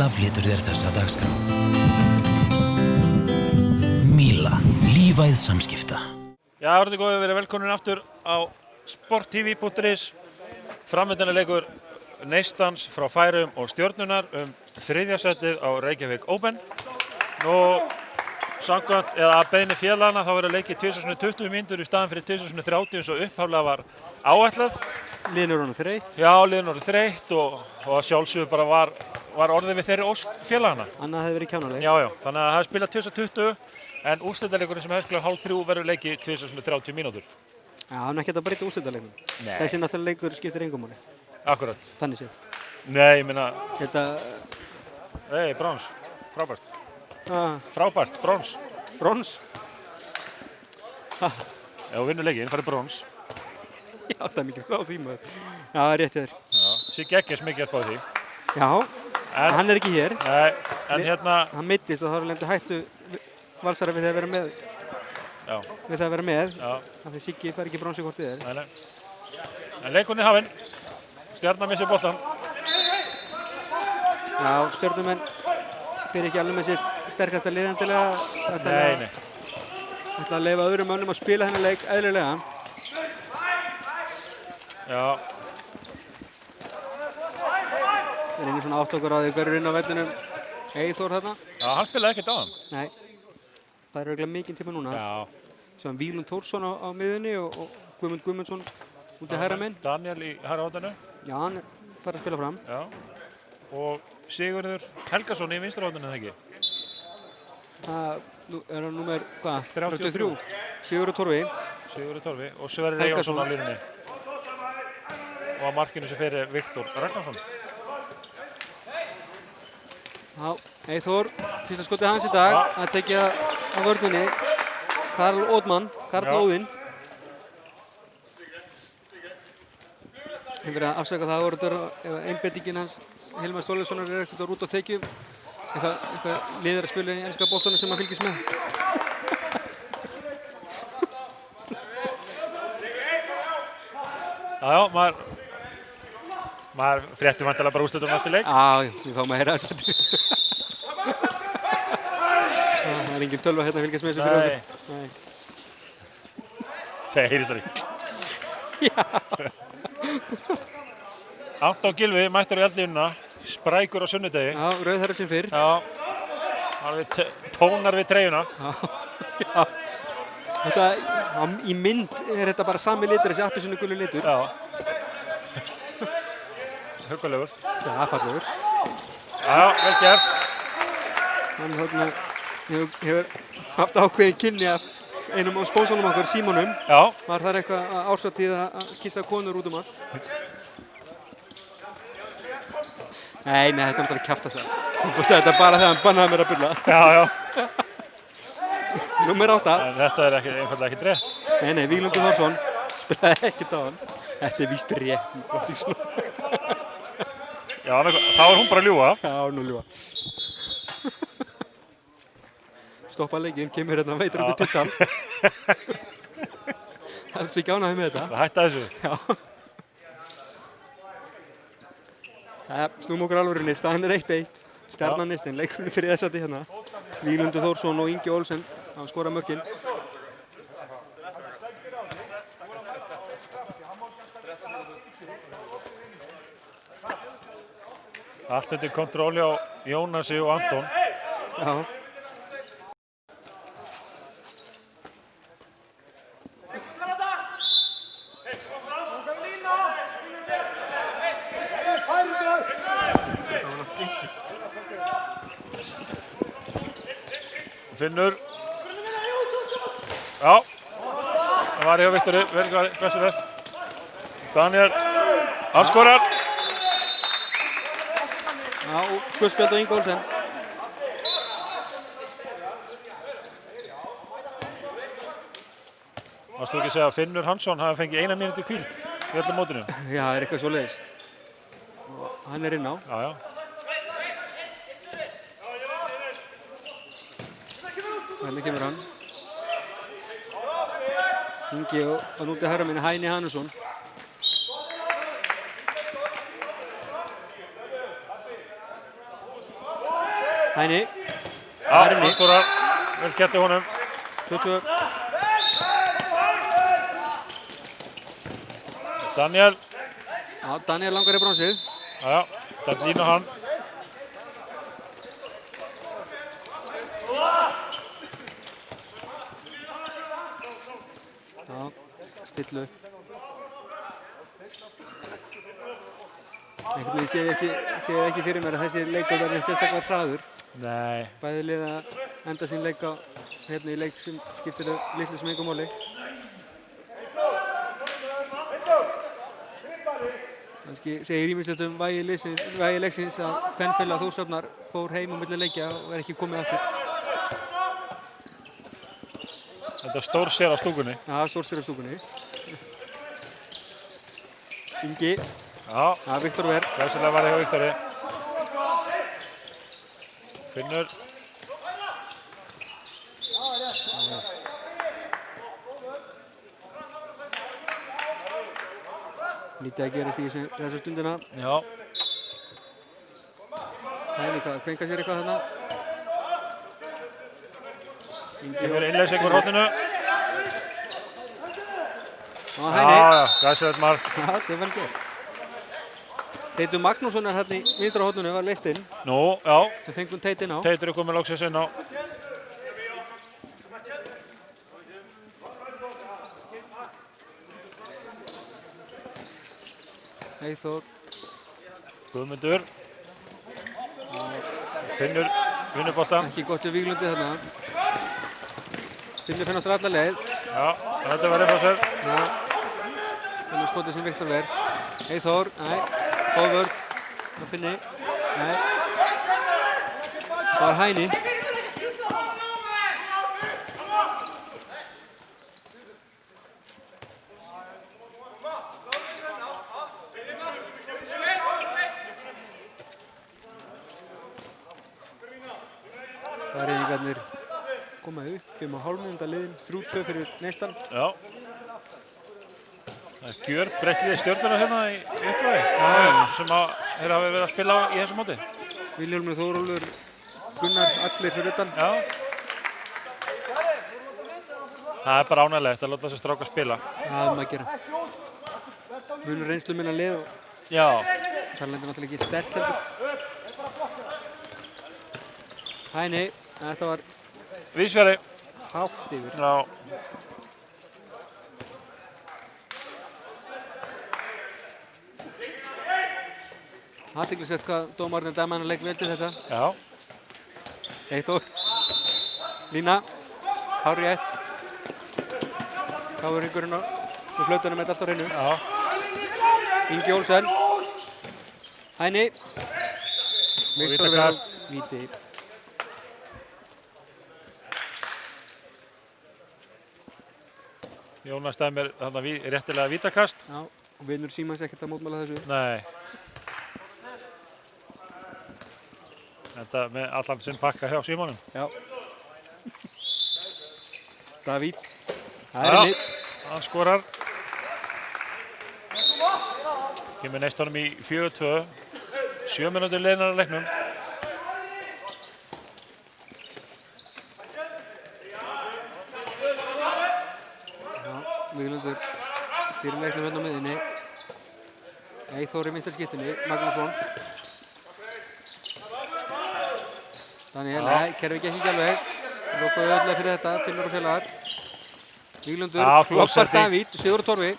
Míla flytur þér þessa dagskrá. Míla, lífæð samskipta. Já, orðið góðið, verið velkomin aftur á sporttv.is. Framöndan leikur Neistans frá Færeyjum og Stjörnunnar þriðja setið á Reykjavík Open. Nú, samkvæmt eða að beiðni félagana þá verður leikið 2020 mínútur í staðinn fyrir 2030 eins og upphaflega var áætlað. Liðin eru orðin þreytt. Já, liðin orðin þreytt og sjálfsögðu bara var orðið við þeirri ósk félagana. Annað hefði verið kjánaleg. Já, þannig að það er spilað 2020 en úrslitaleikurinn sem hefst kl. 2:30 verður leikið 2030 mínútur. Já, hann er ekkert að breyta úrslitaleiknum. Nei. Þessi náttúrulega leikur skiptir engum máli. Akkurat. Þannig séð. Nei, ég meina... Þetta... brons. Frábært. Frábært, brons. Brons? Ef þú vinnur leikinn, farið brons. Já, það er mikið spáð því maður. Já, það er rétt þér. Já, Siggi Eggerts mikið að spáð því. Já, en hann er ekki hér. Nei, en hérna... Hann meiddist og þá er lengur hættu valsara við það að vera með. Já. Við það að vera með. Já. Af því Siggi fær ekki bronsikortið þér. Nei. En leikurinn er hafinn. Stjarnan missir boltann. Já, Stjörnumenn fyrir ekki alveg með sitt sterkasta lið endilega. Nei. Ætla að leyfa öðrum mönnum að spila hennar leik eðlilega. Já. Það er einu svona átt okkur á því hverjur inn á vellinum Eyþór þarna. Já, hann spilaði ekkert á hann. Nei, það er örugglega mikinn tíma núna. Já. Svo Víglund Þórsson á miðunni og Guðmund Guðmundsson út í hægra megin. Daniel í hægra horninu. Já, hann fær að spila fram. Já. Og Sigurður Helgason í vinstra horninu, eða ekki? Nú er hann númer, hvað? 33. Sigurður Torfi. Sigurður Torfi og Sverrir Eyjólfsson á línunni. Og á markinu sem fyrir Viktor Ragnarsson. Já, Eyþór, fyrsta skotið hans í dag. Það tekið á vörninni. Karl Ódmann, Karl Óðinn. Hefur verið að afsaka það að ef einbeitingin hans Hilmar Stórleifssonar er eitthvað út á þekju. Eitthvað liður að spila í enska boltanum sem hann fylgist með. Já, maður fréttir væntanlega bara úrslitunum eftir leik. Já, við fáum að heyra þessu. Það er engin tölva hérna að fylgjast með þessu fyrir okkur. Nei. Segja heyrist það ekki. Já. Anton Gylfi mættur í eldlínuna, sprækur á sunnudegi. Já, rauðhærður sem fyrr. Já, alveg tónar við treyjuna. Já. Þetta, í mynd er þetta bara sami litur, þessi appelsínu gulu litur. Já. Huggulegur. Já, fallegur. Já, vel gert. Hann hefur haft ákveðin kynni af einum af spónsónum okkur, Símonum. Já. Var þar eitthvað árshátíð að kissa konur út allt. Nei, þetta er náttúrulega kjafta sig. Þetta er bara þegar hann bannaði mér að bulla. Já. Númer 8. En þetta er einfaldlega ekkert rétt. Nei, Víglundur Þórsson spilaði ekkert á hann. Þetta er víst rétt. Já, þá er hún bara að ljúga. Já, nú ljúga. Stoppa leikinn, kemur hérna, veitur okkur tittal. Alls ekki ánægði með þetta. Það hætta þessu. Já. Snúm okkur alvörunni, staðan er 1-1. Stjarnan Neistinn, leikurinn þriðja sæti hérna. Víglundur Þórsson og Ingi Olsen að skora mörkin. Allt undir kontróli á Jónasi og Anton. Já. Finnur. Já. Það var hjá Viktori, hversu vel. Daniel, hann skorar. Já, guðspjald og Ingi Olsen. Varstu ekki að segja að Finnur Hansson hafi fengið 1 mínútu hvíld í öllum mótinu? Já, það er eitthvað svoleiðis. Og hann er inn á. Já. Þannig kemur hann. Ingi og núti herra minni Hæni Hannesson. Hæni. Já, hann skorar. Vel gert í honum. 22. Daniel. Já, Daniel langar í bronsið. Já, það lína hann. Já, stillu upp. Einhvern veginn sé ég ekki fyrir mér að þessi leikur verði sérstaklega hraður. Nei. Bæði lið að enda sín leik hérna í leik sem skiptir litlu sem engu máli. Kannski segir ýmislegt vægi leiksins að kvenfélag Þórshafnar fór heim á milli leikja og er ekki komið aftur. Þetta er stór sér á stúkunni. Já, stór sér á stúkunni. Ingi. Já. Já, Viktor Ver. Glæsilega var það hjá Viktori. Finnur. Lítið að gerast í þessa stundina. Já. Hæni, kvenka sér eitthvað þarna. Kemur innleysing úr horninu. Já, Hæni. Já, glæsilegt mark. Já, þetta er vel gert. Teitur Magnússon er hérna í vinstra horninu, var leyst inn. Nú, já. Við fengum Teit inn á. Teitur er komið loksins inn á. Eyþór. Guðmundur. Finnur vinnuboltan. Ekki gott við Víglundið þarna. Finnur finn áttur alla leið. Já, þetta var reynd á sér. Já. Finnur skotið sem Viktor Ver. Eyþór, nei. Góð vörn. Það Finni. Nei. Það var Hæni. Það er eigingarnir koma upp, 5,5 mínúta liðin, 3-2 fyrir Neistan. Já. Það er gjörbreytt liðið Stjörnunar hérna í uppvæði sem þeir hafa verið að spila í þessu móti. Vilhjálmur, Þórólfur, Gunnar, allir fyrir utan. Já. Það er bara ánægilegt að láta þessi stráka spila. Það maður að gera. Munur reynslu minna lið og Já. það lendur náttúrulega ekki sterk heldur. Hæni, þetta var Vísfjari. hátt yfir. Já. Athyglisvert hvað dómarinn dæma hann að leik vel til þessa. Já. Eyþór. Lína. Hárrétt. Káuringurinn með flautunum með allt á hreinu. Já. Ingi Olsen. Hæni. Viktor Ver. vítakast. Víti. Jónas dæmir þarna réttilega vítakast. Já, og vinur Símans ekkert að mótmála þessu. Nei. Þetta með allan sinn pakka hjá Símonum. Já. Davíð. Það er henni. Hann skorar. Kemur Neistunum í 4-2. 7 mínútur liðnar að leiknum. Víglundur stýrir leiknum hérna á miðjunni. Eyþór í vinstra skiptunni, Magnússon. Daniel, nei, kerfi gekk ekki alveg. Rókaði öðlega fyrir þetta, Finnur og félagar. Víglundur, kloppar Davíð, Sigurður Torfi.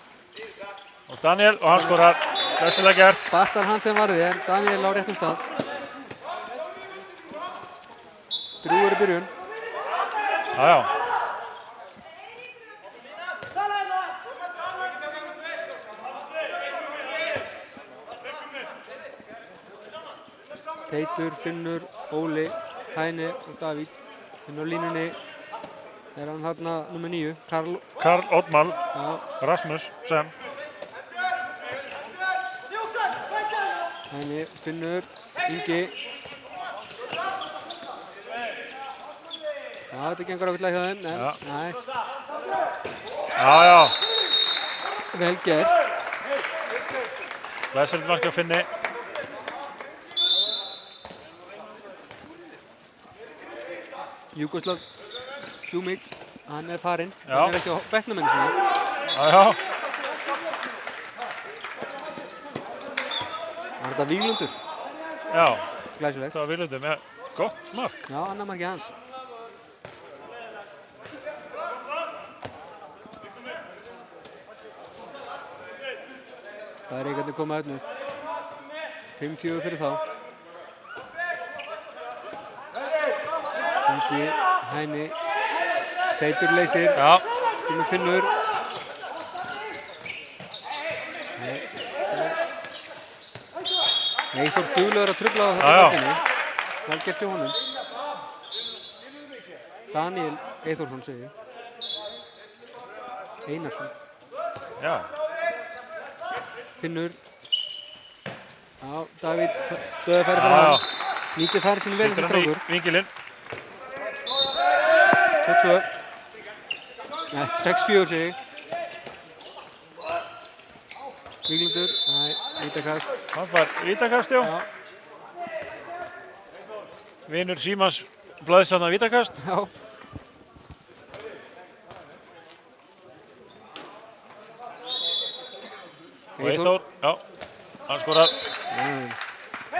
Og Daniel, og hann skorar. Glæsilega gert. Bartar hann sem varði, en Daniel á réttum stað. Drúgur í byrjun. Já, já. Teitur, Finnur, Óli, Hæni og Davíð. Finnur á línunni er hann þarna nummer 9, Karl Oddmál, Já, Rasmus, Sem. Hæni, Finnur, Ingi. Já, þetta gengur ágætlega hjá þeim, en Já. nei, Já, já. vel gert. Glæsilegt mark hjá Finni. Júgoslav Sjúmik, hann er farinn. Já. Hann er ekki á bekknum enn sinni. Já. Það er þetta Víglundur, Já, glæsilegt. það var Víglundur með gott mark. Já, annar marki hans. Það er einhvern komað hérna. 5-4 fyrir þá. Ingi, Hæni, Teitur leysir, Já, kemur Finnur. Eyþór duglegur að trufla á þetta Já, já. markinu. Vel gert hjá honum. Daniel Eyþórsson segir. Einarsson. já. Finnur. Já, Davíð, döðafæri fyrir Já, hann. Nýtið færi sinni vel þessi Setur hann í strákur. vinkilinn. 2-2. Nei, 6-4 segi. Víglundur, nei, vítakast. Hann fær vítakast, já. Já, Vinur Símans blaðsanna vítakast. já. Og Eyþór, já. Hann skorar.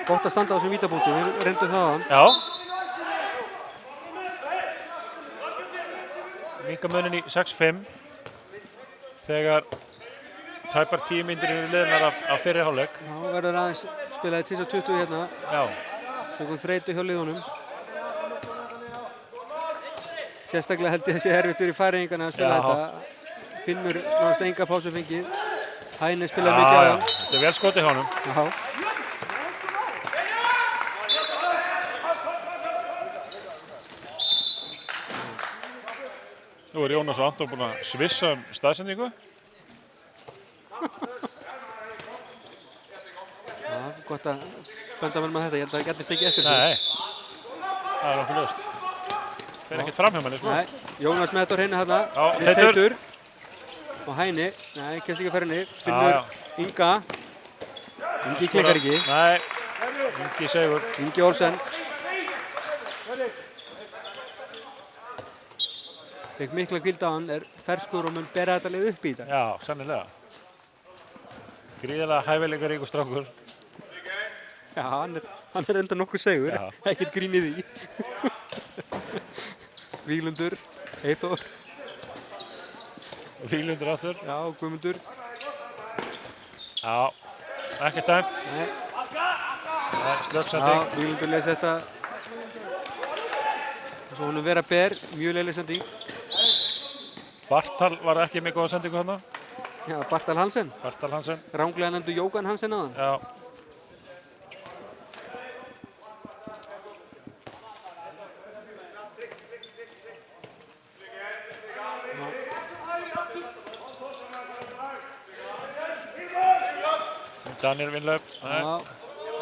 Gott að standa á þessum vítapunktum, við reyndum það á hann. Já. Minkamunin í 6-5. Þegar tæpar 10 mínútur eru liðnar af fyrri hálfleik. Já, verður aðeins spilaði 20 hérna. Já. Tökum þreytu hjá liðunum. Sérstaklega held ég að sé erfitt fyrir færingana að spila Já. þetta. Finnur náðast enga pásu fengið. Hæni spilaði Já, mikið á já. hann. Þetta er vel skotið hjá honum. Já. Nú er Jónas og Anton búin að svissa staðsendingu. Já, gott að benda vel með þetta. Ég held að það gæti tekið eftir þessu. Nei. Það er okkur löst. Fer ekkert fram hjá manni, sko. Nei, Jónas með þetta á hreinu hérna. Já, Teitur. Og Hæni. Nei, kemst ekki að færinni. Finnur Já, Inga. Ingi klikkar ekki. Nei. Ingi Sigur. Ingi Olsen. Fekk mikla hvíld á hann, er ferskur og mun bera þetta lið upp í þetta. Já, sannilega. Gríðarlega hæfileika ríkur strákur. Já, hann er enda nokkuð segur. Já. Ekkert grín í því. Víglundur, Eyþór, Víglundur aftur. já, Guðmundur. Já, ekkert dæmt. Nei, Það er já, slöpsending. Víglundur les þetta. Svo honum vera ber, mjög leiðileg sending. Bartal var ekki með góða sendingu þarna. Já, Bartal Hansen, Bartal Hansen. ránglega nefndu Jókan Hansen á hann. Já. Daniel Vinnlaup. Já,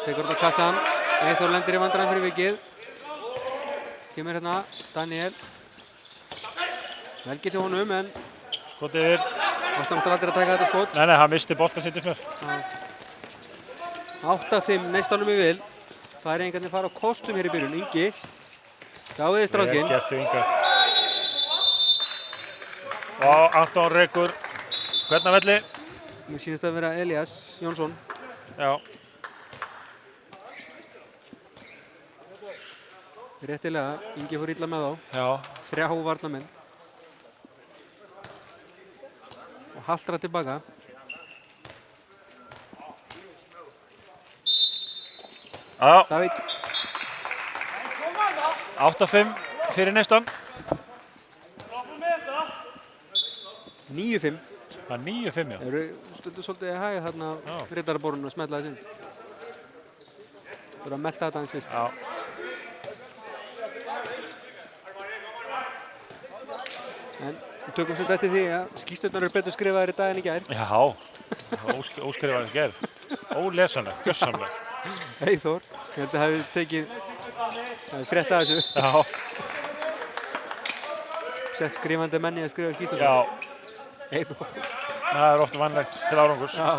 tekur þetta kassan. Eyþór lendir í vandræðum fyrir vikið. Kemur hérna, Daniel. Vel gert hjá honum, en Skotið yfir. Ástamáttar aldrei að taka þetta skot. Nei, hann misti boltan sitt í smjör. 8-5, neistanum í vil. Færingarnir fara á kostum hér í byrjun. Ingi, sjáðu þið strákinn. Vel gert hjá Inga. Og Anton rekur hvern af velli. Mér sýnist að vera Elias Jónsson. Já. Réttilega, Ingi fór illa með þá. Já. 3 varnarmenn. Og haltra tilbaka. Já. Davíð, 8-5 fyrir neistan. 9-5. Það er 9-5, já. Þeir eru stundum svolítið að hæga þarna á Já. riddaraborunum og smetla þess inn. Þú eru að melta þetta aðeins fyrst. Já. En við tökum svolítið eftir því að skýrsturnar eru betur skrifaðir í dag en í gær. Já. Óskrifaðis gerð. Ólesanlegt, gjörsamlegt. Eyþór, ég held að hafi tekið frétt af þessu. Já. Sett skrifandi menni að skrifa skýrsturnar. Já. Eyþór. Það er ofta vannlegt til árangurs. Já.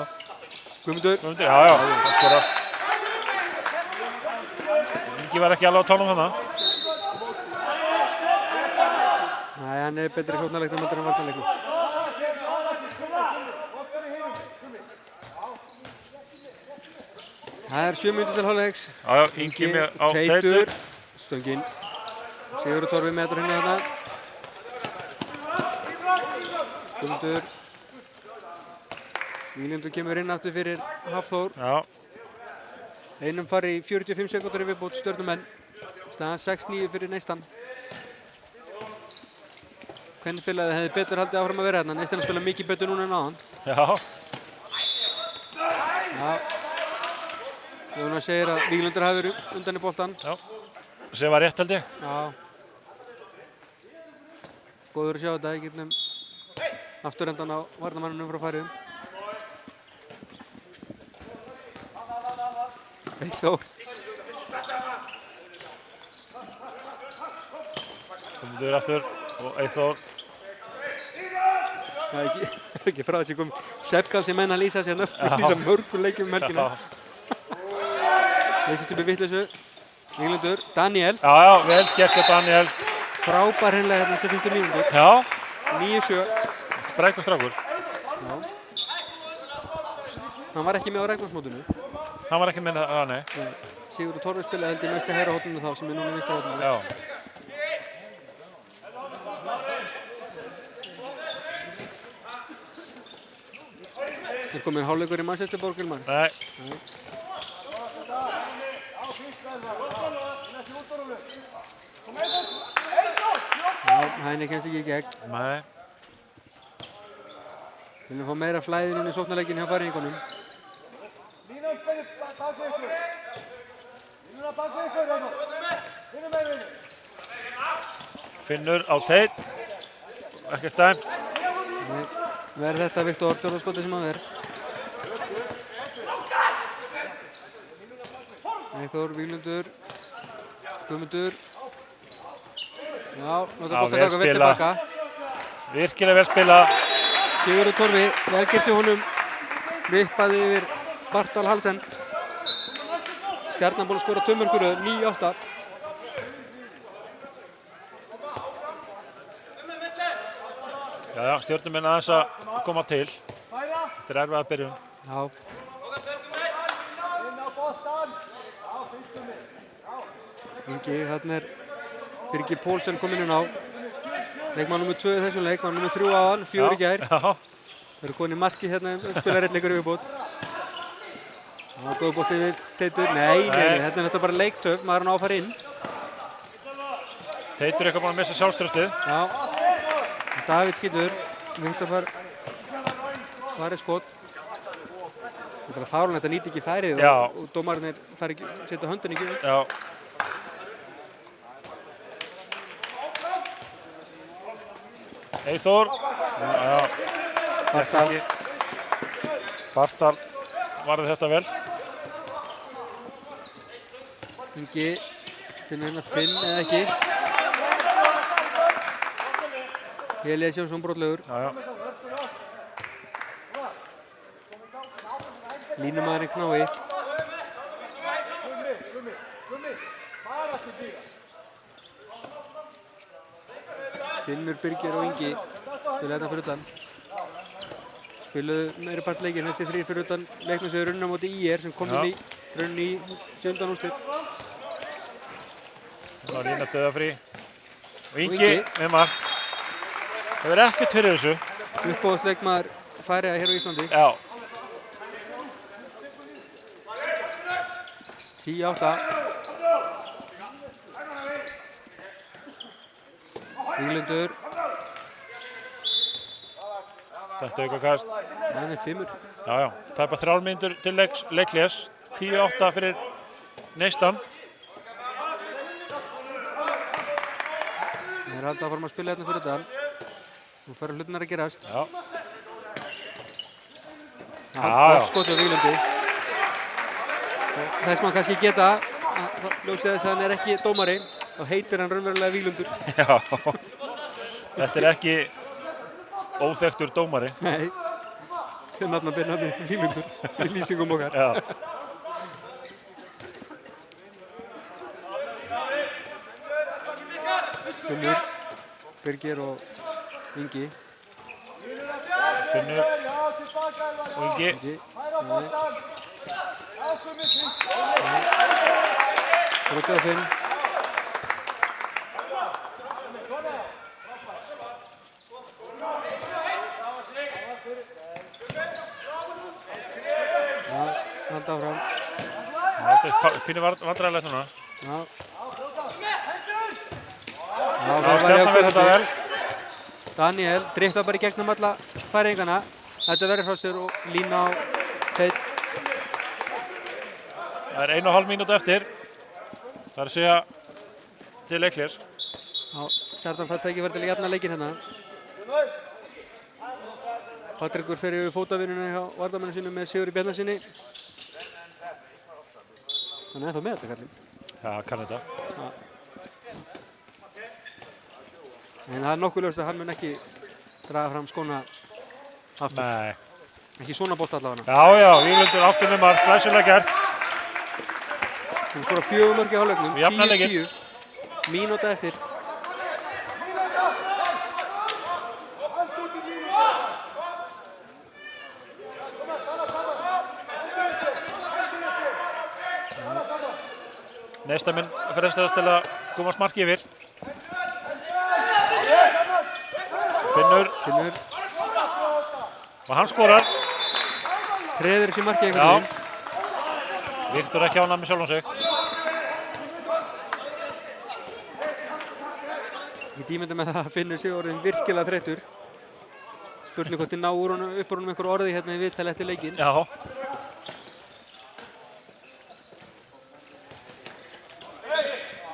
Guðmundur. Guðmundur, já, já. Það skorar. Ingi var ekki alveg á tánum þarna. hann er betri í sóknarleiknum heldur en varnarleiknum. Það er 7 mínútur til hálfleiks. Já, Ingi með á Teitur. Stöngin. Sigurður Torfi metur henni þarna. Guðmundur. Víglundur kemur inn aftur fyrir Hafþór. Já. Einum fari í 45 sekúndur í viðbót Stjörnumenn. Staðan 6-9 fyrir Neistan. Kvennafélagið hefði betur haldið áfram að vera hérna. Neistan spila mikið betur núna en áðan. Já. Já. Jónas segir að Víglundur hafi verið undan í boltan. Já. Sem var rétt held ég. Já. Góður að sjá þetta í gegnum afturendan á varnarmannunum frá Færeyjum. Eyþór. Guðmundur aftur og Eyþór. Það er ekki frá þessi kom Seppkall sem menn að lýsa sér lýsa mörgum leikjum um helgina. Leysist upp í vitleysu. Víglundur, Daniel. Já, vel gert hjá Daniel. Frábær hreinlega hérna sem fyrstu mínútur. Já. 9-7. Sprækur strákur. Já. Hann var ekki með á regnvarsmótinu. Hann var ekki með það, nei. Sigurður Torfi spilaði held í mest í hægra horninu þá sem er núna vinstra horninu. Já. Er kominn hálfleikur í Manchester Borgilmar? Nei. Já, Hæni kemst ekki í gegn. Nei. Viljum fá meira flæði inn í sóknarleikin hjá Færeyingunum. Finnur á Teit. Ekki stæmt. Verður þetta Viktor fjórðaskotið sem hann verður. Eyþór, Víglundur, Guðmundur. Já, notar boltakaka vel tilbaka. Virkilega vel spila. Sigurður Torfi, vel gert í honum. Vippaði yfir Bartal Halsen. Stjarnan búin að skora 2 mörk í röð, 9-8. Já, Stjörnumenn aðeins að koma til. Þetta er erfið að byrjun. Já. Ingi, þarna er Birgir Pólsen kominn inn á. Leikmann nr. 2 í þessum leik, mann nr. 3 á hann, 4 í gær. Já. Það eru konið markið hérna, spilar rétt leikur yfirbót. Já, góð bolti yfir Teitur. Nei, þetta er náttúrulega bara leiktöf, maður er hann á að fara inn. Teitur eitthvað búinn að missa sjálfstraustið. Já. Davíð skýtur, Viktor farið skot. Það er fárunlegt að nýta ekki færið og dómararnir setja höndin ekki upp. Já. Eyþór. Já. Bartal. Bartal varði þetta vel. Ingi finnur hérna Finn eða ekki. Elias Jónsson brotlegur. Já. Línumaðurinn Knái. Finnur, Birgir og Ingi spilaði þetta fyrir utan. Spiluðu meiri part leikinn, þessi 3 fyrir utan leiknum sem runna á móti IR sem kom inn í runn í 7. úrslit. Það var Lína döðafrí. Og Ingi með mark. Það verður ekkert fyrir þessu. Uppbóðsleikmaður Færeyja hér á Íslandi. Já. 10-8. Víglundur. Þetta aukakast. Það er 5. Já. Tæpa 3 mínútur til leikhlés. 10-8 fyrir Neistan. Það er alltaf að fara að spila hérna fyrir utan. Nú fara hlutunar að gerast. Já. Gott skot á Víglundi. Þess maður kannski geta, ljósið þess að hann er ekki dómari, þá heitir hann raunverulega Víglundur. Já. Þetta er ekki óþekktur dómari. Nei. Þennan byrnaði Víglundur í lýsingum okkar. Já. Finnur. Birgir og Ingi. Finnur og Ingi. Brotið á Finn. Halda áfram. Þetta er pínu vandræðilegt núna. Já. Stjarnan verður þetta vel. Daniel drippa bara í gegnum alla færingana. Þetta verður frá sér og lína á Teit. Það er 1,5 mínúta eftir. Það er að segja til Leiklis. Stjarnan fær tækifæri til að jafna leikinn hérna. Patrekur fer yfir fótavinnuna hjá varnarmönnum sínum með Sigurði Bjarnasyni. Hann er ennþá með þetta kallinn. Já, kann þetta. En það er nokkuð ljóst að hann mun ekki draga fram skóna aftur. Nei. Ekki svona bolta allavega. Já, Víglundur aftur með mark, glæsilega gert. Hún skora 4 mörk í hálfleiknum, Jafnar leikinn. 10-10. Mínúta eftir. Neistamenn frestast til að komast marki yfir. Finnur. Og hann skorar. Treður þessi marki einhvern veginn. Viktor ekki ánægður með sjálfan sig. Ég ímynda með það að Finnur sig orðinn virkilega þreyttur. Spurning hvort þið ná upp úr honum einhver orði hérna í viðtali eftir leikinn. Já.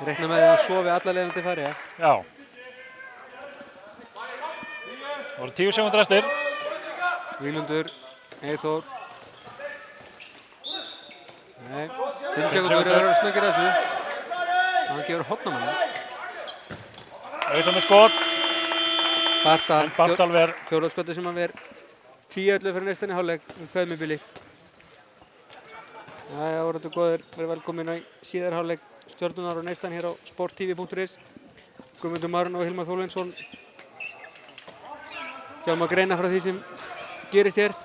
Ég reikna með því að hann sofi alla leiðina til Færeyja. Já. Það voru 10 sekúndur eftir. Víglundur, Eyþór. Nei, 5 sekúndur eru að snöggja þessu. Hann gefur hornamann. Eyþór með skot. Bartal ver. Fjórðaskotið sem hann ver 10-11 fyrir næstan í hálfleik kveðmibili. Jæja, voru þetta góðir. Verið velkomin í síðar hálfleik Stjörnunar og Neistan hér á sporttv.is. Guðmundur Marun og Hilmar Þólinsson. Sjáum að greina frá því sem gerist hér.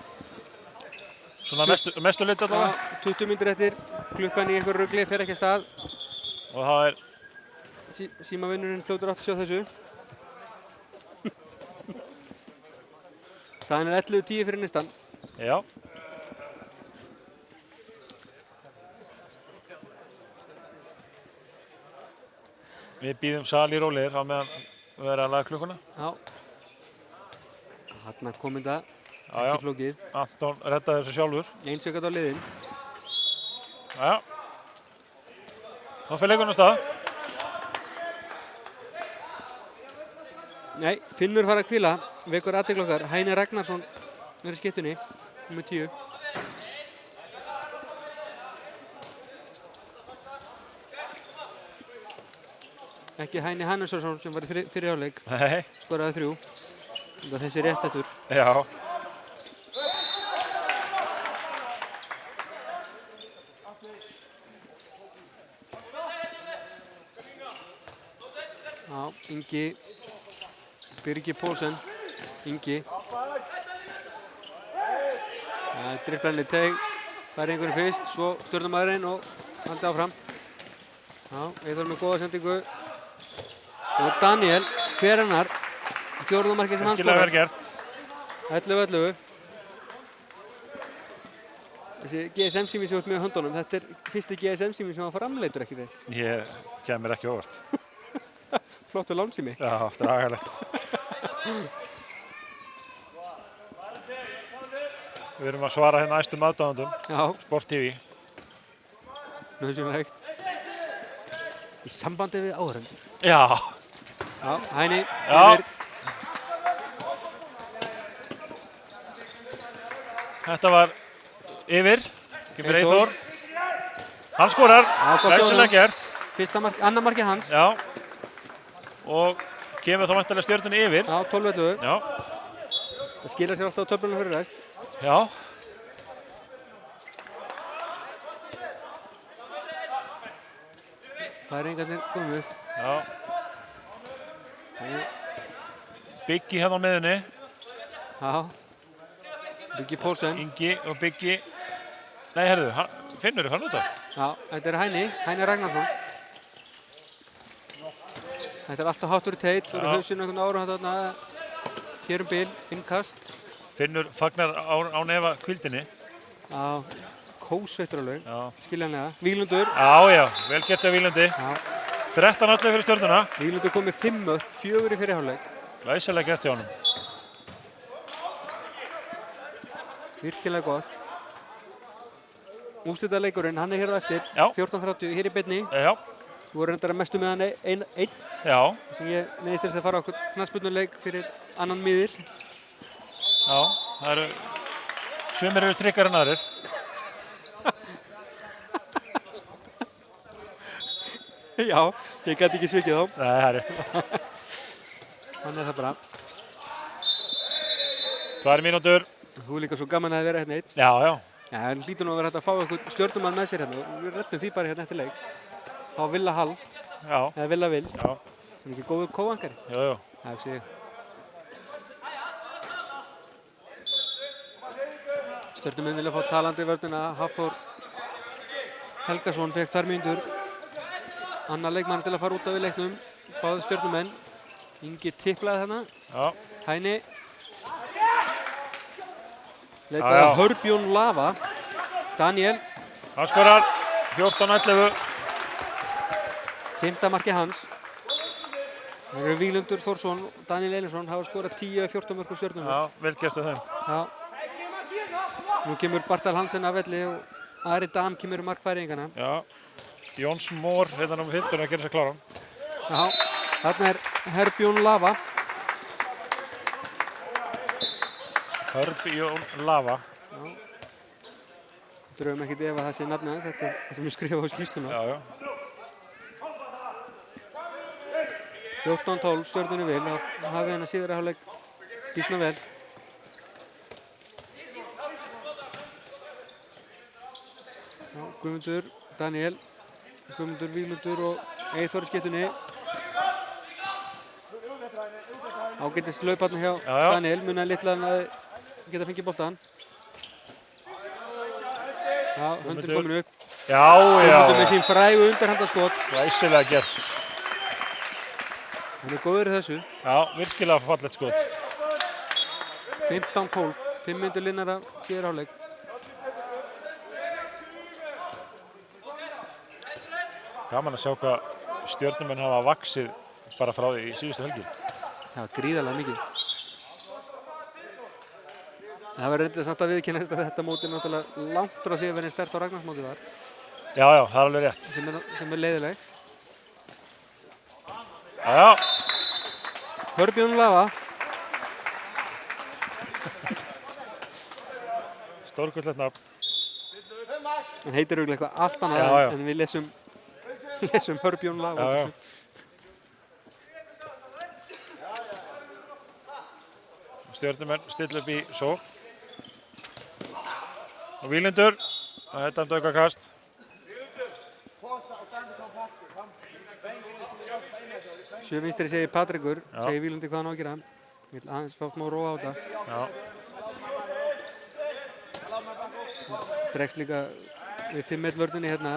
Svona mestu lit allavega. 20 mínútur eftir, klukkan í einhverju rugli, fer ekki að stað. Og það er... Símavinnurinn fljótur átt að sjá þessu. Staðan er 11-10 fyrir Neistan. Já. Við býðum sal í rólegir á meðan við verðum að laga klukkuna. Já. Þarna kom þetta, Já. ekki flókið. Anton reddaði þessu sjálfur. 1 sekúnda á liðinn. Já. Þá fer leikurinn af stað. Nei, Finnur fara að hvíla, vekur athygli okkar. Hæni Ragnarsson er í skiptunni, nummer 10. Ekki Hæni Hannesson sem var í fyrri hálfleik. Nei. Skoraði 3. Þessi réttættur. Já. Já, Ingi. Birgir Pálsson. Ingi. Dribblanli teig. Það er einhverju fyrst, svo stjórnarmaðurinn og haldi áfram. Já, Eyþór með góða sendingu. Og Daniel, hver hennar, fjórðumarkið sem hann skorar. Virkilega vel gert. 11-11. Þessi GSM-sími sem þú ert með á höndunum, þetta er fyrsti GSM-sími sem hann framleitur ekki rétt. Ég kem mér ekki óvart. Flottur lánsími. Já, dragalegt. Við erum að svara hérna æstum aðdáðandum. Já. Sport TV. Nauðsynlegt. Í sambandi við áhörendur. Já. Já, Hæni. Já. Þetta var yfir. Kemur Eyþór. Hann skorar. Glæsilega gert. Annar markið hans. Já. Og kemur þá væntanlega Stjörnunni yfir. Já, 12-11. Já. Það skilar sér alltaf á töflunum fyrir ræst. Já. Það er engarnir komið upp. Já. Biggi hérna á miðunni. Já. Biggi Pólsen. Ingi og Biggi. Nei, herðu, Finnur, hann út af. Já, þetta er Hæni Ragnarsson. Þetta er alltaf háttur teit, fyrir hausinu einhvern ára þarna. Hér bil, innkast. Finnur fagnar á nefa kvildinni. Já, kósveittur alveg, skiljanlega. Víglundur. Já, vel gert af Víglundi. Já. 13-11 fyrir Stjörnuna. Víglundur kom með 5 mörk, 4 í fyrri hálfleik. Glæsilega gert hjá honum. Virkilega gott. Úrslitaleikurinn, hann er hér á eftir. Já. 14:30 hér í beinni. Já. Þú voru reyndar að mestu með hann einn. Já. Sem ég neyðist þess að fara á okkur knattspyrnuleik fyrir annan miðil. Já, það eru sumir eru tryggari en aðrir. Já, ég gæti ekki svikið þá. Nei, það er rétt. Þannig er það bara. 2 mínútur. Þú er líka svo gaman að vera hérna einn. Já. Já, það hlýtur nú að vera hægt að fá eitthvað stjörnumann með sér hérna. Við rettum því bara hérna eftir leik. Á Villa Hall. Já. Eða Villa Vill. Já. Það er ekki góður kóangari. Jú. Það ekki ég. Stjörnumenn vilja fá talandi vörnina. Hafþór Helgason fekk 2 mínútur. Annar leikmann til að fara út af í leiknum. Báði stjörnumenn. Ingi tiplaði þarna. Já. Hæni. Leitaði Hörbjón Lava. Daniel. Hann skorar 14-11. 5. marki hans. Það eru Víglundur Þórsson og Daniel Einarsson hafa skorað 10-14 mörk úr Stjörnunni. Já, vel gert af þeim. Já. Nú kemur Bartal Hansen af velli og Ari Dam kemur markfæringana. Já. Jóns Mór, hérna á 15 að gera sér kláran. Já, þarna er Hörbjón Lava. Hörbjón Lava. Já. Dröfum ekkert ef að það sé nafnið hans, þetta er það sem ég skrifa á skýrsluna. Já. 14-12 Stjörnunni vil, þá hafið hennar síðara hálfleik býsna vel. Já, Guðmundur, Daniel, Guðmundur, Víglundur og Eyþór í skiptunni. Ágætis hlauparni hjá Daniel, munaði litla að geta fengið boltan. Já, höndin komin upp. Já. Guðmundur með sín frægu undarhandaskot. Glæsilega gert. Hann er góður í þessu. Já, virkilega fallegt skot. 15-12, 5 mínútur linnara síðar hálfleik. Gaman að sjá hvað Stjörnumenn hafa vaxið bara frá því í síðustu helgi. Já, gríðarlega mikið. Það verður reyndið samt að viðkennast að þetta móti er náttúrulega langt frá því að vera sterkt á Ragnarsmóti var. Já, það er alveg rétt. Sem er leiðilegt. Já. Hörbjón Lava. Stórkurlegt nafn. Hann heitir auðvitað eitthvað allt annað en við lesum Hörbjón Lava. Já. Stjörnumenn stilla upp í sókn. Og Víglundur. Þetta er daukakast. Sjövinstri segir Patrikur, segir Víglundur hvað hann á að gera. Vil aðeins fá smá róa á þetta. Já. Bregst líka við 5-1 vörðunni hérna.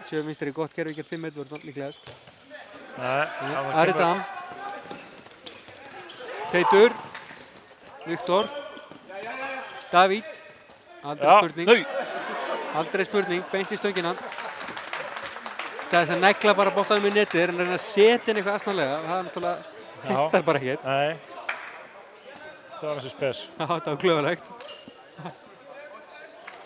Sjövinstri gott gerði ekki 5-1 vörðun líklegast. Nei. Ari Dam. Teitur. Viktor. Davíð. Aldrei spurning. Aldrei spurning, beint í stöngina. Stæðis að negla bara boltanum í netið en reyna að setja inn eitthvað asnalega. Það er náttúrulega hittar bara ekkert. Nei. Þetta var þessi spes. Já, þetta var klöfulegt.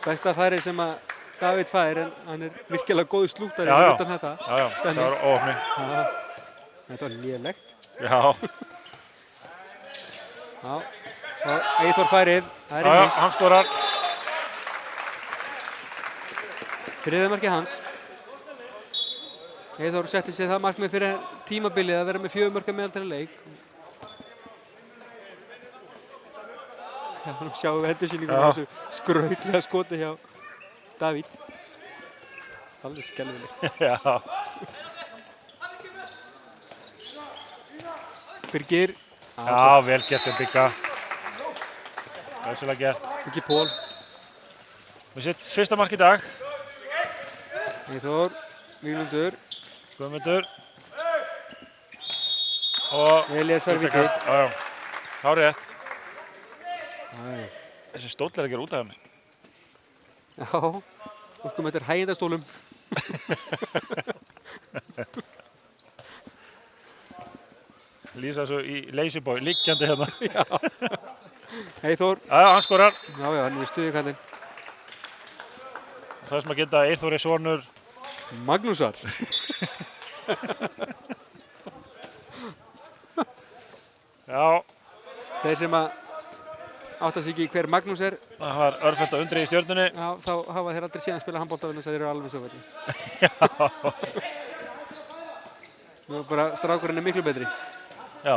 Besta færi sem að Davíð fær en hann er virkilega góð slúttari utan þetta. Já, þetta var ofni. Þetta var lélegt. Já. Já, og Eyþór færið. Já, hann skorar. Þriðja markið hans. Eyþór setti sér það markmið fyrir tímabilið að vera með 4 mörk að meðaltali leik. Nú sjáum við endursýningu á þessu skrautlega skoti hjá Davíð. Alveg skelfileg. Já. Birgir Já, vel gert hjá Bigga. Glæsilega gert. Ekki Pól. Við sitt fyrsta mark í dag. Eyþór, Víglundur. Guðmundur. Og Elías var víti. vítakast. Já. Há rétt. Já. Þessi stóll er að gera út af henni. Já. Úrkum þetta hægindastólum. Lýsa svo í lazy boy, liggjandi hérna. Eyþór. Já, hann skorar. Já, hann er í stuðikallinn. Það sem að geta Eyþór er sonur. Magnúsar. Já, Þeir sem að átta sig ekki í hver Magnús er, það var örfænt að undri í Stjörnunni. já, þá hafa þeir aldrei síðan spila handbolta vegna þess að þeir eru alveg svo verið. Nú bara strákurinn er miklu betri. Já.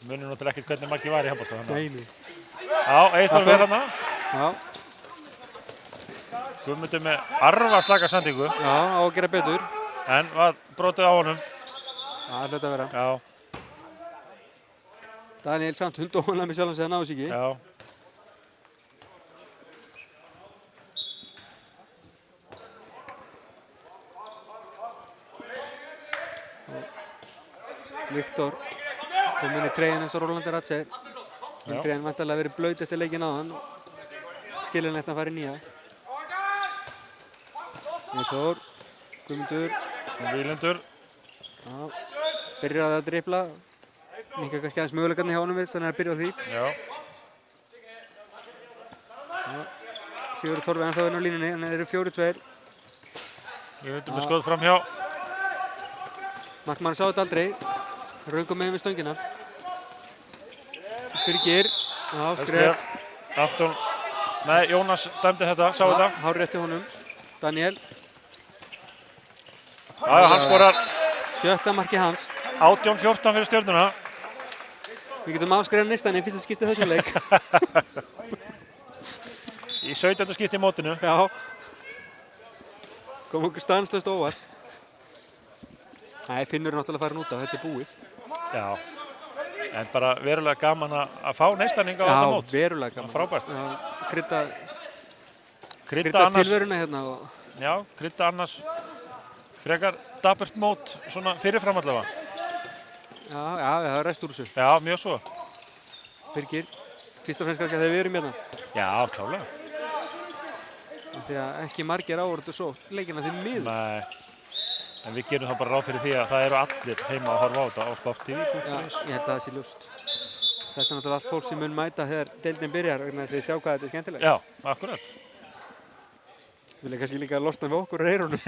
Munum náttúrulega ekkert hvernig Maggi var í handbolta. Nei. Já, Eyþór verður hana. Já, Guðmundur með arfa slaka sendingu. já, á að gera betur. En var brotið á honum. Já, það hlut að vera. Já, Daniel samt hundóðanlega með sjálf hans að náðu sig ekki. já. Viktor kom inn í treyjan eins og Rólandur Ratse. En treyjan vantarlega verið blaut eftir leikinn áðan. Skiljanlegt að fara í nýja. Eyþór, Guðmundur, Víglundur. já, byrjaði að dribla. Minka kannski aðeins möguleikarnir hjá honum við, þannig að byrja á því. Já. Sigurður Torfi ennþá inn á línunni, en þeir eru 4-2. Víglundur með skot fram hjá. Markmann sá þetta aldrei. Raungum með stöngina. Birgir, já, skref. Anton, nei, Jónas dæmdi þetta, sá þetta. Hár rétti honum. Daniel, Já, hann skorar 7. marki hans. 18-14 fyrir Stjörnuna. Við getum afskrifað neistan í fyrsta skipti þessum leik. Í 17. skipti í mótinu. Já. Kom okkur stanslaust óvart. Nei, Finnur er náttúrulega farin út af, þetta er búið. Já. En bara verulega gaman að fá neistaninga á þetta mót. Já, verulega gaman. Frábært. Já, krydda Krydda annars, tilveruna hérna. já, krydda annars frekar dapurt mót, svona fyrirfram allavega. Já, það er rest úr þessu. Já, mjög svo. Birgir, fyrst og fremst kannski að þeir erum hérna. Já, klálega. Því að ekki margir áorðu svo leikina því miður. Nei. En við gerum það bara ráð fyrir því að það eru allir heima að horfa á þetta á Sport TV. Já, ég held að það sé ljóst. Þetta er náttúrulega allt fólk sem mun mæta þegar deildin byrjar vegna þess að þið sjá hvað þetta er skemmtilegt. Já, akkurat. Vilja kannski líka losna við okkur úr eyrunum.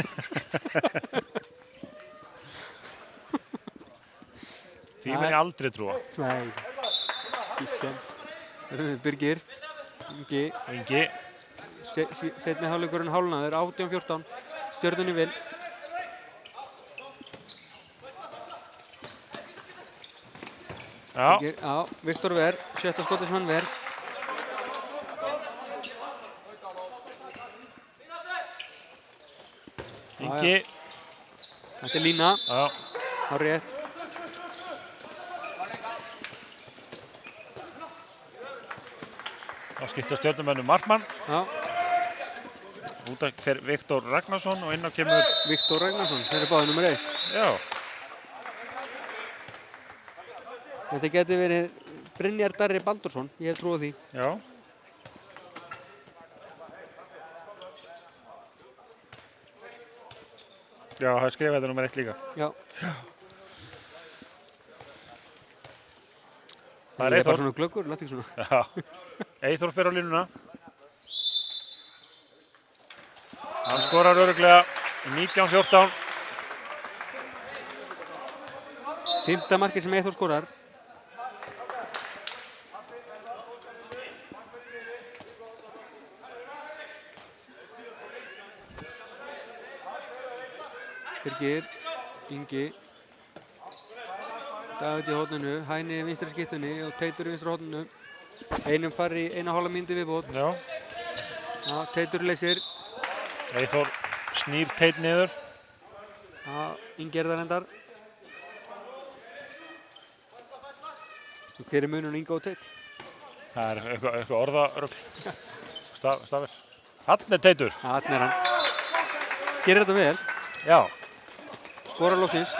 Því mun ég aldrei trúa. Nei, ekki séns. Birgir, Ingi, setni hálfleikurinn hálfnaður, 18-14, Stjörnunni vil. já, Birgir, já, Viktor Ver, 7. skotið sem hann ver. Ingi, Þetta er lína, já, á rétt. þá skipta Stjörnumönnum markmann. Já, Út af fer Viktor Ragnarsson og inn á kemur, Viktor Ragnarsson, þeir eru báðið nummer 1. já, Þetta geti verið Brynjar Darri Baldursson, ég hef trú á því. já. Já, það er skrifað þetta nummer 1 líka. Já. Það er Ég er bara Eyþór. svona glöggur, láttu ekki svona. Já. Eyþór fer á línuna. Hann skorar örugglega 19-14. 5. markið sem Eyþór skorar. Birgir, Ingi, David í horninu, Hæni í vinstri skiptunni og Teitur í vinstri horninu. Einum fari í 1,5 mínútu viðbót. Já. Já, Teitur leysir. Eyþór snýr Teit niður. Já, Ingi er það reyndar. Svo hver er munurinn Inga og Teit? Það er eitthvað orðarugl. Stafir. Hann er Teitur. Þarna er hann. Gerir þetta vel. Já. Skorar loksins.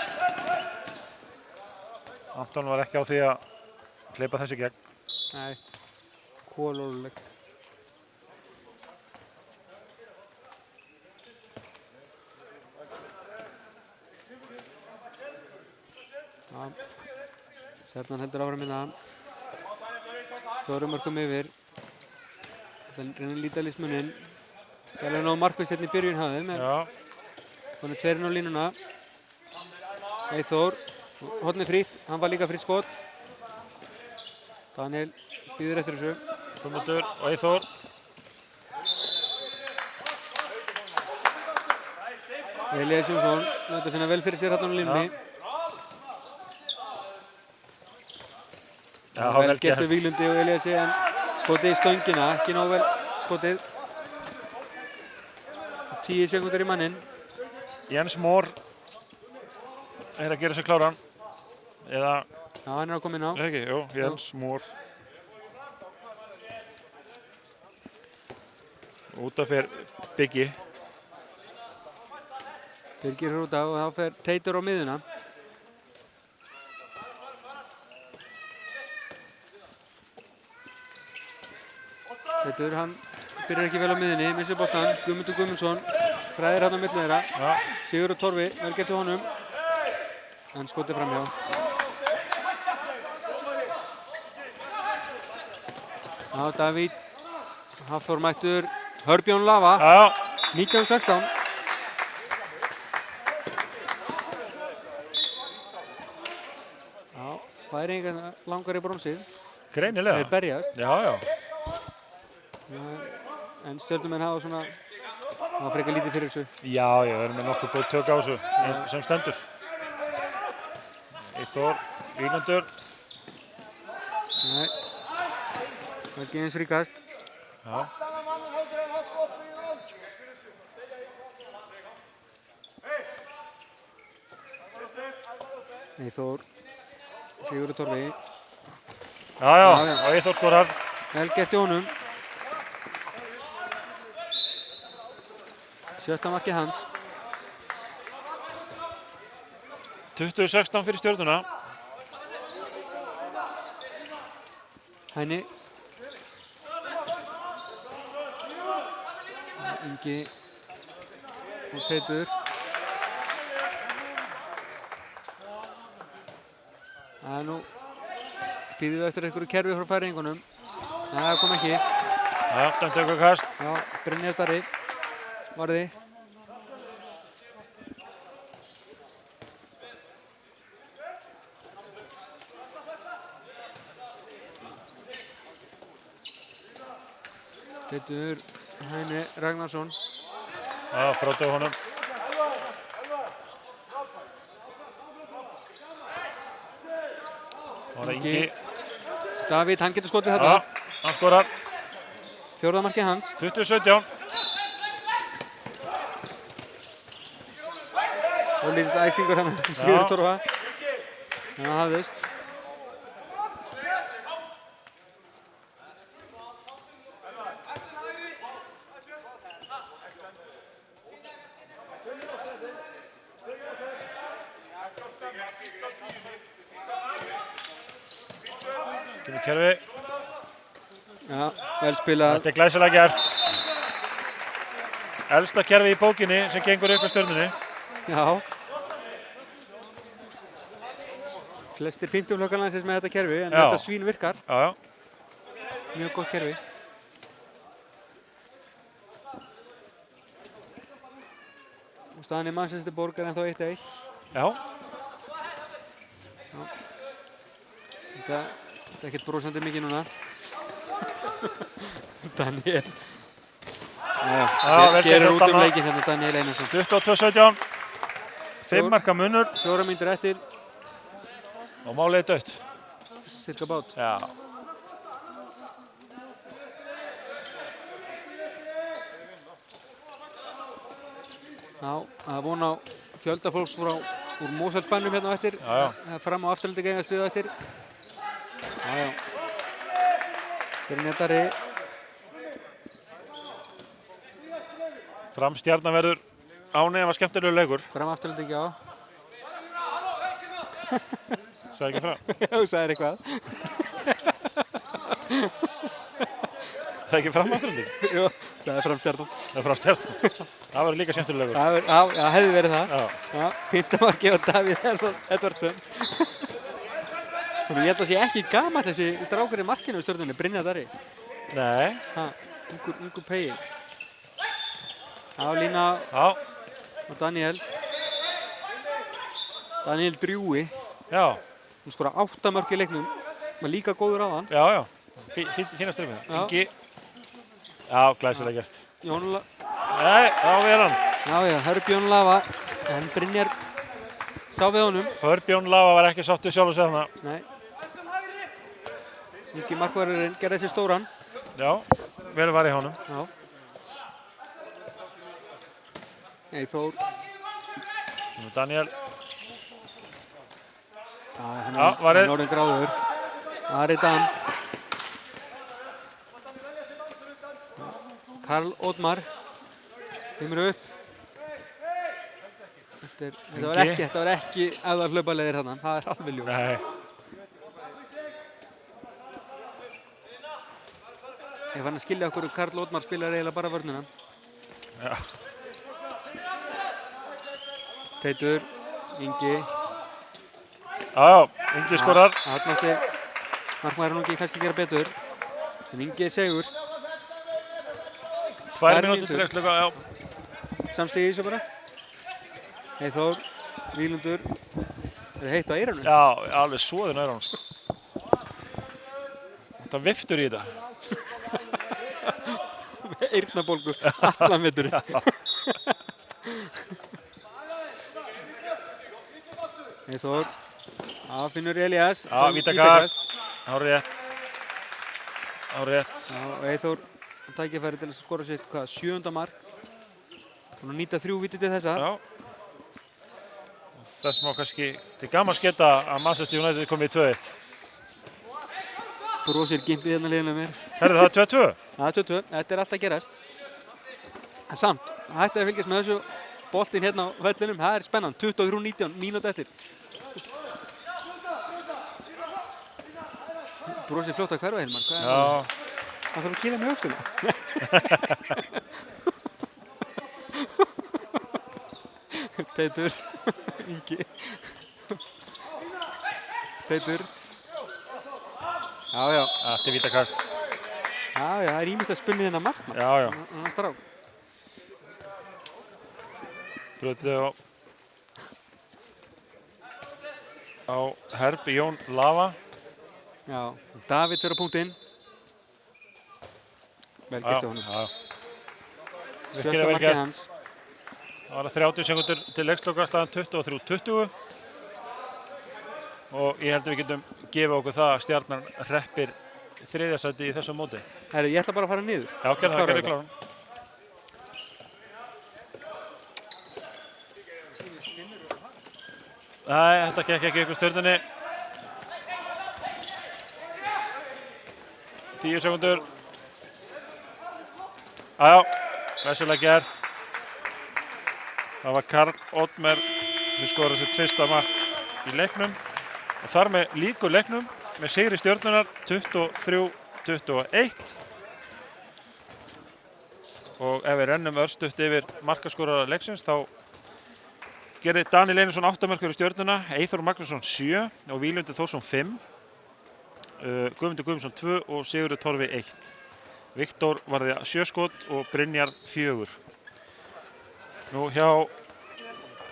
Anton var ekki á því að hleypa þessu gegn. Nei. Kolólulegt. Já. Sernan heldur áfram hérna. 4 mörkum yfir. Það reynir lítið að lýsmuninn. Það er náðu markvist hérna í byrjun hafðum. Þannig 2 á línuna. Eyþór. Horn er frýtt. Hann var líka frýtt skot. Daniel býður eftir þessu. Guðmundur og Eyþór. Elías Jónsson. Þetta finna vel fyrir sér hérna á línunni. Já, vel gert við Víglundi og Elíasi en skotið í stöngina, ekki nóg vel skotið. 10 sekúndur í manninn. Jens Mór er að gera sig kláran. Eða, Já, hann er að koma inn á. ekki, jú, Jens Mór. Út af fyrir Biggi. Birgir er út af og þá fer Teitur á miðuna. Teitur, hann byrjar ekki vel á miðunni, missir boltan. Guðmundur Guðmundsson, fræðir hann á milli þeirra. Já. Sigurður Torfi, vel gert hjá honum. Hann skotið framhjá. Já, Davíð, Hafþór mættur, Hörbjörn Lava, Já, 19-16. Já, Færeyingar langar í bronsið. greinilega. Þeir berjast. Já, já. En Stjörnumenn hafa svona, hafa frekar lítið fyrir þessu. Já, já, við erum með nokkuð góð tök á þessu sem stendur. Eyþór, Víglundur. Nei, það er ekki eins fríkast. Já. Eyþór, Sigurður Torfi, Já, já, Já, já. og Eyþór skorar. vel gert í honum. 7. markið hans. 20-16 fyrir Stjörnuna. Hæni. Ingi og Teitur. Það er nú, býðum við eftir einhverju kerfi frá Færeyingunum. Nei, það kom ekki. Já, dæmt eitthvað kast. Já, Brynjar Darri, varði. Teitur, Hæni Ragnarsson. Já, brótið á honum. Það var Ingi. Davíð, hann getur skotið Já, þetta. hann skorar. 4. markið hans. 20-17. Og lítið æsingur hann, Sigurður Torfa. En það hafðist. Kemur kerfi. Já, vel spilað. Þetta er glæsilega gert. Elsta kerfi í bókinni sem gengur upp á Stjörnunni. Já. Flestir 50 flokkar landsins með þetta kerfi, en Já. þetta svín virkar. Já, já. Mjög gott kerfi. Og staðan í Manchesterborg er ennþá 1-1. Já. Þetta er ekkert brosandi mikið núna. Daniel. vel Já, gert gerir hjá út um Danna. leikinn hérna Daniel Einarsson. 22-17. 5 marka munur 4 mínútur eftir, og málið er dött. cirka bát. Já. Já, það er von á fjölda fólks úr Mosfellsbænum hérna á eftir. Já, já. Fram á afturhaldi gegn stuðu á eftir. Já. Brynjar Darri. Fram Stjarnan verður áni ef að skemmtilegu leikur. Fram afturhaldi ekki á. Sagði ekki fram. Þú sagðir eitthvað. Sagði ekki fram afturhaldi. Jú, sagði Fram Stjarnan. Það er Fram Stjarnan. Það verður líka skemmtilegu leikur. Það hefði verið það. Já. Já, fínt að marki á Davíð Edvardsson. Ég held að sé ekki gamall þessi strákur í markinu í Stjörnunni, Brynjar Darri. Nei. Ungur pegi. Á lína Já. og Daniel. Daniel drjúi. Já. Hún skora 8 mörk í leiknum. Var líka góður á hann. Já, já. Fína strömmið. Já. Ingi. Já, glæsilega gert. Jónula. Nei, þá er hann. Já, Hörbjörn Lava. En Brynjar sá við honum. Hörbjörn Lava var ekki sátt við sjálf og segja hana. Nei. Ingi markvörðurinn gerði þessi stóran. Já, vel var í honum. Já. Eyþór. Daniel. Hann Já, varið. er orðinn gráður. Ari Dan. Karl Oddmar. Kemur upp. Þetta var ekki aðal hlaupaleiðir þarna. Það er alveg ljós. Nei. Ég fann að skilja okkur Karl Oddmar spilar eiginlega bara vörnuna. Já. Teitur, Ingi. Já, Ingi skorar. Þarna átti markmaðurinn Ingi kannski gera betur. En Ingi segur. 2 mínútur til eftir, já. Samstig í þessu bara. Eyþór, Víglundur. Er það heitt á eyranu? Já, alveg svoðin er hann. Það viftur í þetta. Eyrnabólgu, allan veturinn. Eyþór, Finnur Elías. Já, vítakast. Hárrétt. Já, Eyþór tækifæri til að skora sitt, 7. mark. Búinn að nýta 3 víti til þessa. Já. Þess má kannski til gaman sketta að Manchester United komið í 2-1. Brosir gimpið hérna liðinu mér. Herðu, það er 2-2? Það er 2-2, þetta er alltaf gerast. En samt, hætti að fylgjast með þessu boltinn hérna á vellinum, það er spennan, 23:19, mínúti eftir. Brosir fljótt að hverfa Hilmar, hvað er það? Það þarf að kýla með öxuna. Teitur, Ingi. Teitur. Já. Þetta er vítakast. Já, það er ýmislegt spunnið hennar markmann. Já. Hann strák. Brotið á Herb Jón Lava. Já, David fyrir á punktinn. Vel gert á honum. Já. Sjötta markið hans. Það var 30 sekúndur til leiksloka, staðan 23:20. Og ég held að við getum gefið okkur það að Stjarnan hreppir 3. sæti í þessu móti. Herru, ég ætla bara að fara niður. Já, gerðu það, gerðu kláran. Nei, þetta gekk ekki ykkur Stjörnunni. 10 sekúndur. Jájá, glæsilega gert. Það var Karl Oddmar sem skoraði sitt 1. mark í leiknum. Og þar með líkur leiknum með sigri Stjörnunnar 23-21. Og ef við rennum örstutt yfir markaskorara leiksins þá gerði Daniel Einarsson 8 mörk fyrir Stjörnuna, Eyþór Magnússon 7 og Víglundur Þórsson 5. Guðmundur Guðmundsson 2 og Sigurður Torfi 1. Viktor varði 7 skot og Brynjar 4. Nú hjá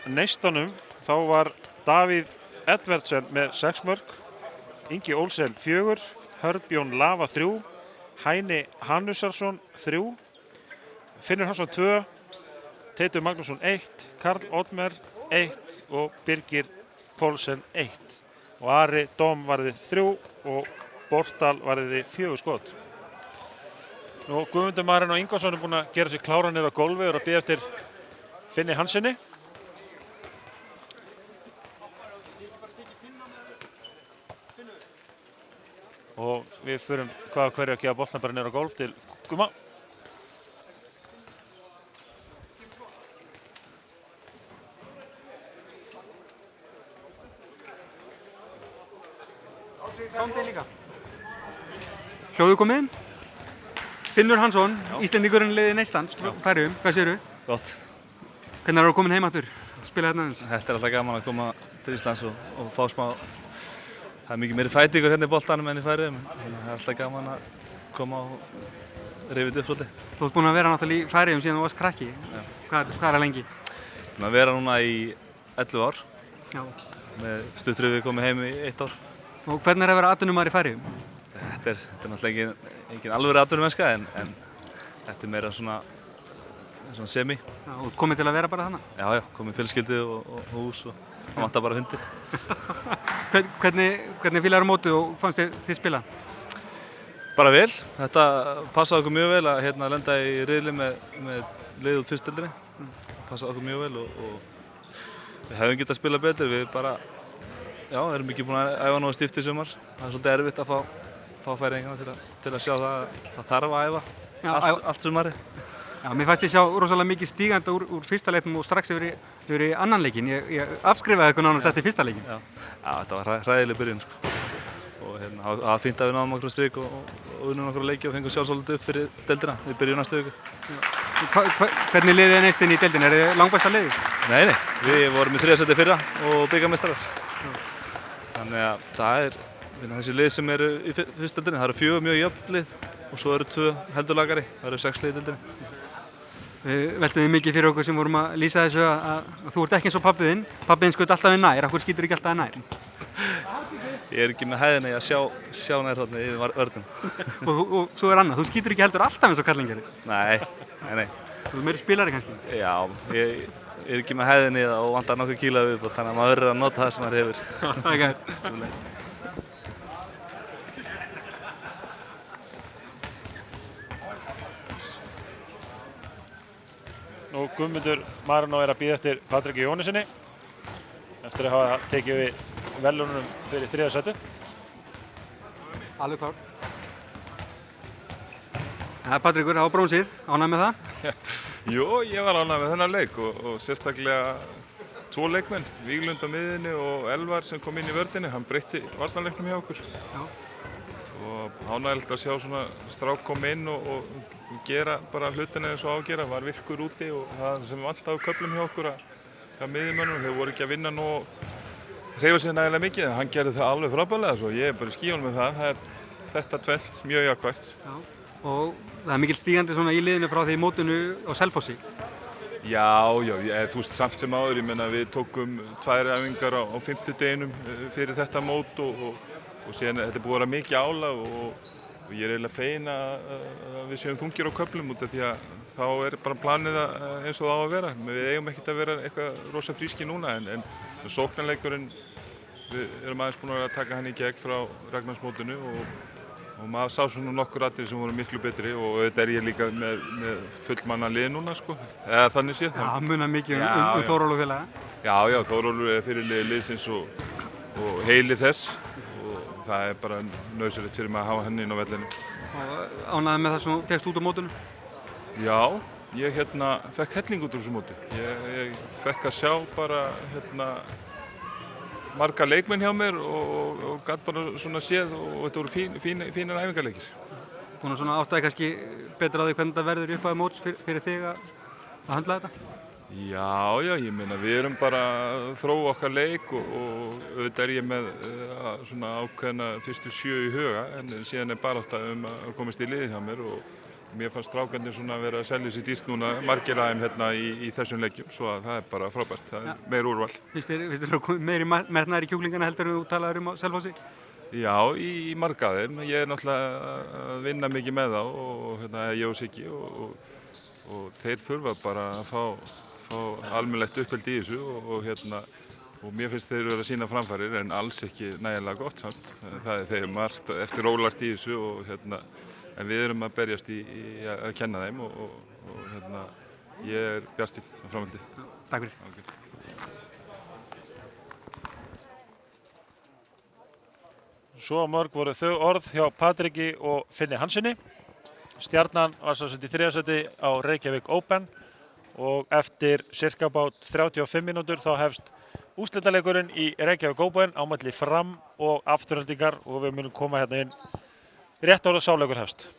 neistanum þá var Davíð Edvardsson með 6 mörk, Ingi Olsen 4, Hörbjörn Lava 3, Hæni Hannusarsson 3, Finnur Hansson 2, Teitur Magnússon 1, Karl Oddmar 1 og Birgir Pálsen 1. Og Ari Dóm varði 3 og Bortal varði 4 skot. Nú Guðmundur Marinn og Ingvarsson er búin að gera sig klára niður á gólfi og að bíða eftir Finni Hansinni. og við förum hvað hverju að gefa boltan bara niður á gólf til Gumma. Sándið líka. Hljóðu komið inn. Finnur Hansson, Íslendingurinn liði Neistans, Færeyjum, hvað segirðu? Gott. Hvernig eru komin heim aftur? Spila hérna aðeins? Þetta alltaf gaman að koma til Íslands og fá smá. Það mikið meiri fætingur hérna í boltanum en í Færeyjum. Þannig það alltaf gaman að koma og rifið upp svolítið. Þú ert búinn að vera náttúrulega í Færeyjum síðan þú varst krakki. Hvað það lengi? Að vera núna í 11 ár. Já. Með stuttrið við komið heim í 1 ár. Og hvernig að vera atvinnumaður í Færeyjum? Þetta er náttúrulega engin alvöru atvinnumennska en þetta meira svona semi. Já, og komið til að vera bara þannig? Já, komið fjölskyldu og hús og það vantar bara hundi. Hvernig fílar mótið og fannst þið spila? Bara vel. Þetta passaði okkur mjög vel að lenda í riðli með lið út fyrstdeildinni. Passaði okkur mjög vel og við hefðum getað að spila betur. Við bara, erum ekki búin að æfa nógu stíft í sumar. Það er svolítið erfitt að fá Færeyingana til að sjá það þarf að æfa allt sumarið. Já, mér fannst ég sjá rosalega mikið stígandi úr fyrsta leiknum og strax yfir í annan leikinn. Ég afskrifaði eitthvað nánast eftir fyrsta leikinn. Já, þetta var hræðileg byrjun sko. Og það var fínt að við náðum okkur strik og unnum okkur leiki og fengum sjálfsvöld upp fyrir deildina. Við byrjum næstu viku. Hvernig liðið er neistinn í deildinni? Er þið langbæsta liðið? Nei, við vorum í 3. sæti fyrra og bikarmeistarar. Þannig að það er þessi lið sem eru í fyrstu deildinni. Það eru 4 mjög jöfn lið og svo eru 2 heldurlagari. Það eru 6 lið í deildinni. Við veltum mikið fyrir okkur sem vorum að lýsa þessu að þú ert ekki eins og pabbi þinn. Pabbi þinn skaut alltaf við nær. Af hverju skýtur ekki alltaf nær? Ég er ekki með hæðina í að sjá nærhornið yfir vörðum. og svo er annað. Þú skýtur ekki heldur alltaf eins og karlinn gerir. Nei. Þú er meiri spilari kannski? Já, ég er ekki með hæðina í það og vantar nokkuð kíla við. Þannig að maður verður að nota það sem maður hefur. Nú Guðmundur Marinó er að bíða eftir Patriki Jóhannesinni eftir að hafa tekið við verðlaununum fyrir 3. sætið. Alveg klár. Patrikur, það var brónsið. Ánægð með það? Jú, ég var ánægð með þennan leik og sérstaklega 2 leikmenn, Víglund á miðjunni og Elvar sem kom inn í vörninni. Hann breytti varnarleiknum hjá okkur. Já. Og ánægilegt að sjá svona strák koma inn og gera bara hlutina eins og á að gera, var virkur úti og það sem vantaði á köflum hjá okkur hjá miðjumönnum, þeir voru ekki að vinna nú hreyfa sig nægilega mikið en hann gerði það alveg frábærlega svo ég er bara í skíunum með það er þetta tvennt mjög jákvætt. Já. Og það er mikill stígandi svona í liðinu frá því mótinu á Selfossi. Já, þú veist samt sem áður, ég menna við tókum 2 æfingar á 50 fyrir þetta mót og síðan þetta er búið að vera mikið álag og ég er eiginlega feginn að við séum þungir á köflum út af því að þá er bara planið eins og það á að vera. Við eigum ekkert að vera eitthvað rosa fríski núna en sóknarleikurinn, við erum aðeins búin að taka hann í gegn frá Ragnarsmótinu og maður sá svona nokkur atriði sem voru miklu betri og auðvitað er ég líka með fullmanna lið núna sko, eða þannig séð. Já, hann munar mikið Þórólu félaga. Já, Þórólu er fyrirliði liðsins og heili þess. Það er bara nauðsynlegt fyrir mig að hafa hann inn á vellinu. Og ánægður með það sem þú fékkst út á mótinu? Já, ég fekk helling út úr þessu móti. Ég fekk að sjá bara marga leikmenn hjá mér og gat bara svona séð og þetta voru fínar æfingarleikir. Búin að svona áttaði kannski betur á því hvernig þetta verður í upphafi móts fyrir þig að handla þetta? Já, ég meina við erum bara að þróa okkar leik og auðvitað er ég með svona ákveðna fyrstu 7 í huga en síðan er barátta að komast í liðið hjá mér og mér fannst strákarnir svona að vera að selja sér dýrt núna margir aðeim í þessum leikjum svo að það er bara frábært, það er meir úrval. Finnst þér meiri metnaður í kjúklingana heldur en þú talaður á Selfossi? Já, í marga af þeim. Ég er náttúrulega að vinna mikið með þá og ég og Siggi og þeir þurfa bara að fá almennilegt uppeldi í þessu og mér finnst þeir vera að sýna framfarir en alls ekki nægilega gott samt. Það er þeir margt eftir ólagt í þessu en við erum að berjast í að kenna þeim og ég er bjartsýnn á framhaldið. Takk fyrir. Svo mörg voru þau orð hjá Patriki og Finni Hansinni. Stjarnan var svo sett í 3. sæti á Reykjavík Open og eftir cirka bát 35 mínútur þá hefst úrslitaleikurinn í Reykjavík Open á milli Fram og Aftureldingar og við munum koma hérna inn rétt áður en sá leikur hefst.